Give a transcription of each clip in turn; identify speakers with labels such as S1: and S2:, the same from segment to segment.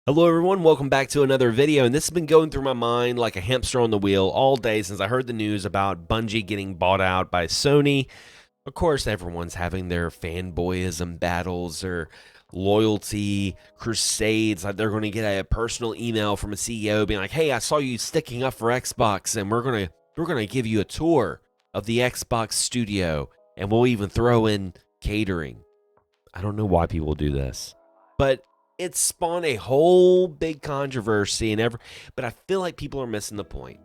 S1: Hello everyone, welcome back to another video, and this has been going through my mind like a hamster on the wheel all day since I heard the news about Bungie getting bought out by Sony. Of course, everyone's having their fanboyism battles or loyalty crusades, like they're going to get a personal email from a CEO being like, "Hey, I saw you sticking up for Xbox, and we're going to give you a tour of the Xbox studio, and we'll even throw in catering." I don't know why people do this, but it spawned a whole big controversy but I feel like people are missing the point.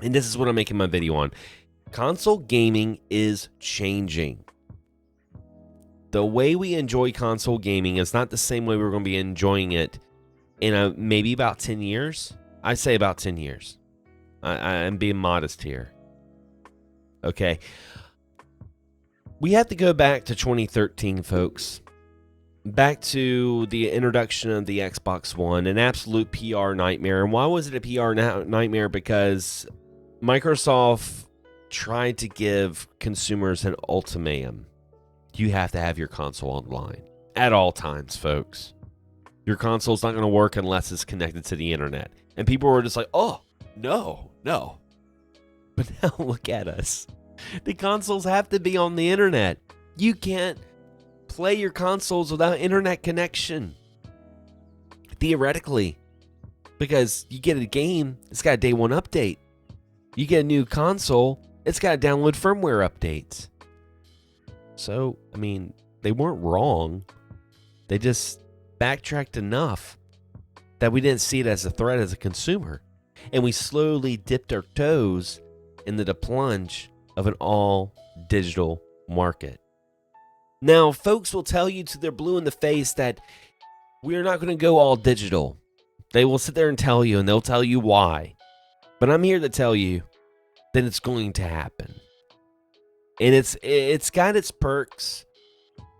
S1: And this is what I'm making my video on. Console gaming is changing. The way we enjoy console gaming is not the same way we're going to be enjoying it in maybe about 10 years. I say about 10 years. I'm being modest here. Okay. We have to go back to 2013, folks. Back to the introduction of the Xbox One, an absolute PR nightmare. And why was it a PR nightmare? Because Microsoft tried to give consumers an ultimatum. You have to have your console online at all times, folks. Your console's not going to work unless it's connected to the internet. And people were just like, oh, no. But now look at us. The consoles have to be on the internet. You can't play your consoles without internet connection. Theoretically. Because you get a game, it's got a day one update. You get a new console, it's got to download firmware updates. So, I mean, they weren't wrong. They just backtracked enough that we didn't see it as a threat as a consumer. And we slowly dipped our toes into the plunge of an all-digital market. Now, folks will tell you to their blue in the face that we are not going to go all digital. They will sit there and tell you, and they'll tell you why. But I'm here to tell you that it's going to happen. And it's got its perks.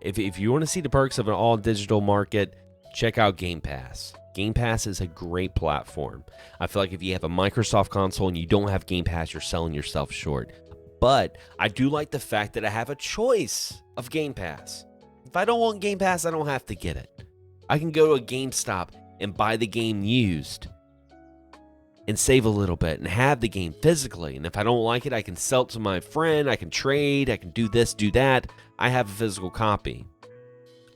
S1: If you want to see the perks of an all-digital market, check out Game Pass. Game Pass is a great platform. I feel like if you have a Microsoft console and you don't have Game Pass, you're selling yourself short. But I do like the fact that I have a choice of Game Pass. If I don't want Game Pass, I don't have to get it. I can go to a GameStop and buy the game used and save a little bit and have the game physically. And if I don't like it, I can sell it to my friend. I can trade. I can do this, do that. I have a physical copy.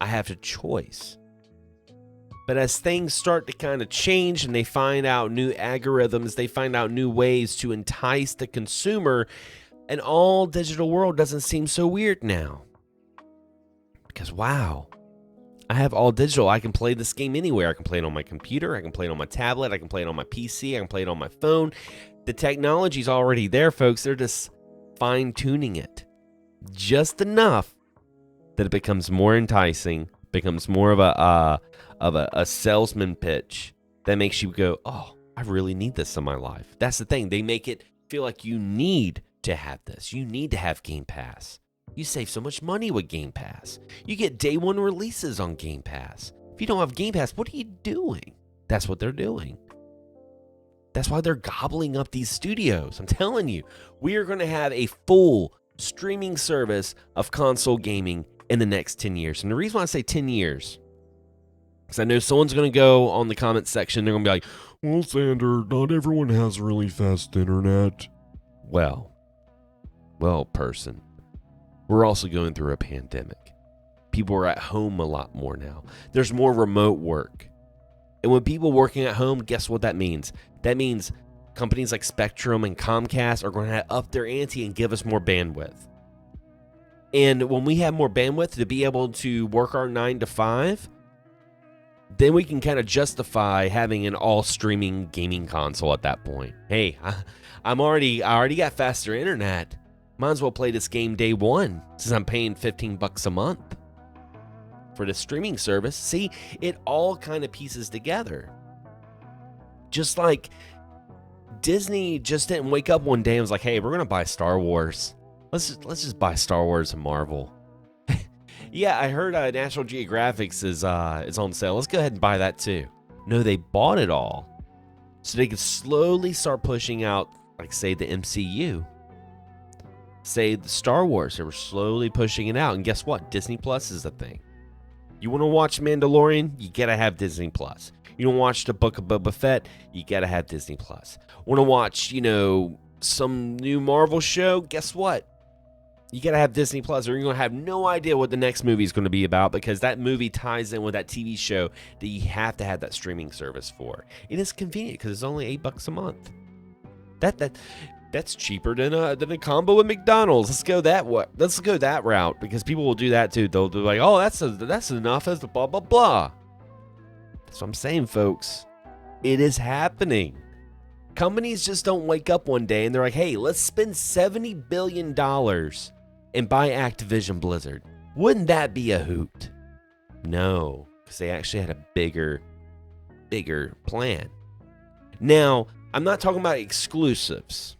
S1: I have a choice. But as things start to kind of change and they find out new algorithms, they find out new ways to entice the consumer, an all-digital world doesn't seem so weird now. Because, wow, I have all digital. I can play this game anywhere. I can play it on my computer. I can play it on my tablet. I can play it on my PC. I can play it on my phone. The technology's already there, folks. They're just fine-tuning it just enough that it becomes more enticing, becomes more of a salesman pitch that makes you go, oh, I really need this in my life. That's the thing. They make it feel like you need to have this. You need to have Game Pass. You save so much money with Game Pass. You get day one releases on Game Pass. If you don't have Game Pass, what are you doing? That's what they're doing. That's why they're gobbling up these studios. I'm telling you, we are going to have a full streaming service of console gaming in the next 10 years. And the reason why I say 10 years, because I know someone's going to go on the comment section. They're going to be like, well, Xander, not everyone has really fast internet. Well, person, we're also going through a pandemic. People are at home a lot more now. There's more remote work. And when people working at home, guess what that means? That means companies like Spectrum and Comcast are going to up their ante and give us more bandwidth. And when we have more bandwidth to be able to work our 9 to 5, then we can kind of justify having an all-streaming gaming console at that point. Hey, I already got faster internet. Might as well play this game day one since I'm paying $15 a month for the streaming service. See, it all kind of pieces together. Just like Disney just didn't wake up one day and was like, hey, we're going to buy Star Wars. Let's just buy Star Wars and Marvel. Yeah, I heard National Geographic's is on sale. Let's go ahead and buy that too. No, they bought it all so they could slowly start pushing out, like, say, the MCU. Say the Star Wars, they were slowly pushing it out. And guess what? Disney Plus is a thing. You want to watch Mandalorian? You gotta have Disney Plus. You want to watch the Book of Boba Fett? You gotta have Disney Plus. Want to watch, some new Marvel show? Guess what? You gotta have Disney Plus, or you're gonna have no idea what the next movie is gonna be about, because that movie ties in with that TV show that you have to have that streaming service for. It is convenient because it's only $8 a month. That's cheaper than a combo at McDonald's. Let's go that route, because people will do that too. They'll be like, oh, that's enough as the blah blah blah. That's what I'm saying, folks. It is happening. Companies just don't wake up one day and they're like, hey, let's spend $70 billion and buy Activision Blizzard. Wouldn't that be a hoot? No, because they actually had a bigger plan. Now, I'm not talking about exclusives,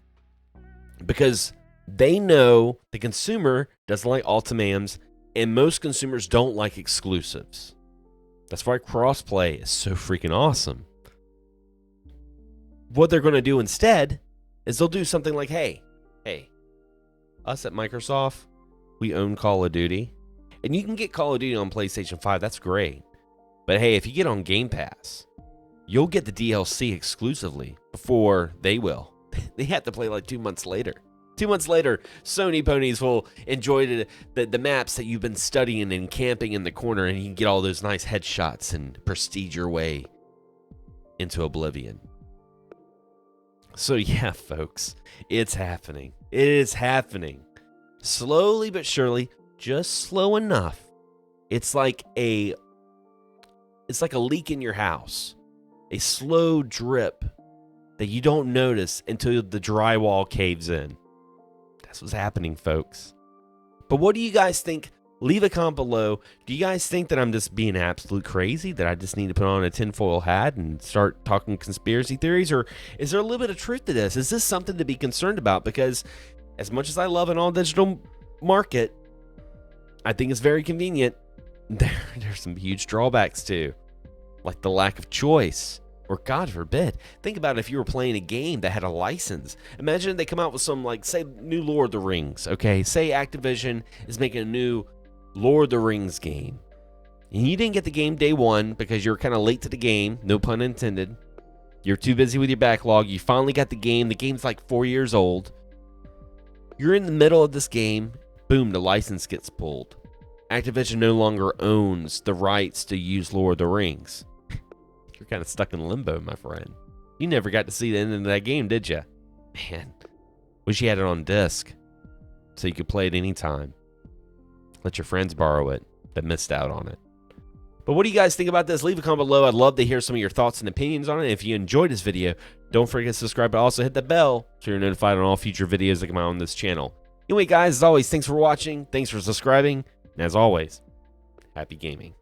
S1: because they know the consumer doesn't like ultimatums, and most consumers don't like exclusives. That's why crossplay is so freaking awesome. What they're going to do instead is they'll do something like, hey, us at Microsoft, we own Call of Duty, and you can get Call of Duty on PlayStation 5. That's great. But hey, if you get on Game Pass, you'll get the DLC exclusively before they will. They have to play like 2 months later. 2 months later, Sony ponies will enjoy the maps that you've been studying and camping in the corner, and you can get all those nice headshots and prestige your way into oblivion. So yeah, folks, it's happening. It is happening. Slowly but surely, just slow enough. It's like a leak in your house. A slow drip that you don't notice until the drywall caves in. That's what's happening, folks. But what do you guys think? Leave a comment below. Do you guys think that I'm just being absolute crazy, that I just need to put on a tinfoil hat and start talking conspiracy theories? Or is there a little bit of truth to this? Is this something to be concerned about? Because as much as I love an all-digital market, I think it's very convenient. There's some huge drawbacks too, like the lack of choice. Or God forbid, think about if you were playing a game that had a license. Imagine they come out with some, like, say, new Lord of the Rings, okay? Say Activision is making a new Lord of the Rings game. And you didn't get the game day one because you were kind of late to the game, no pun intended. You're too busy with your backlog. You finally got the game. The game's like 4 years old. You're in the middle of this game. Boom, the license gets pulled. Activision no longer owns the rights to use Lord of the Rings. You're kind of stuck in limbo, my friend. You never got to see the end of that game, did you? Man, wish you had it on disc so you could play it anytime. Let your friends borrow it that missed out on it. But what do you guys think about this? Leave a comment below. I'd love to hear some of your thoughts and opinions on it. If you enjoyed this video, don't forget to subscribe, but also hit the bell so you're notified on all future videos that come out on this channel. Anyway, guys, as always, thanks for watching. Thanks for subscribing. And as always, happy gaming.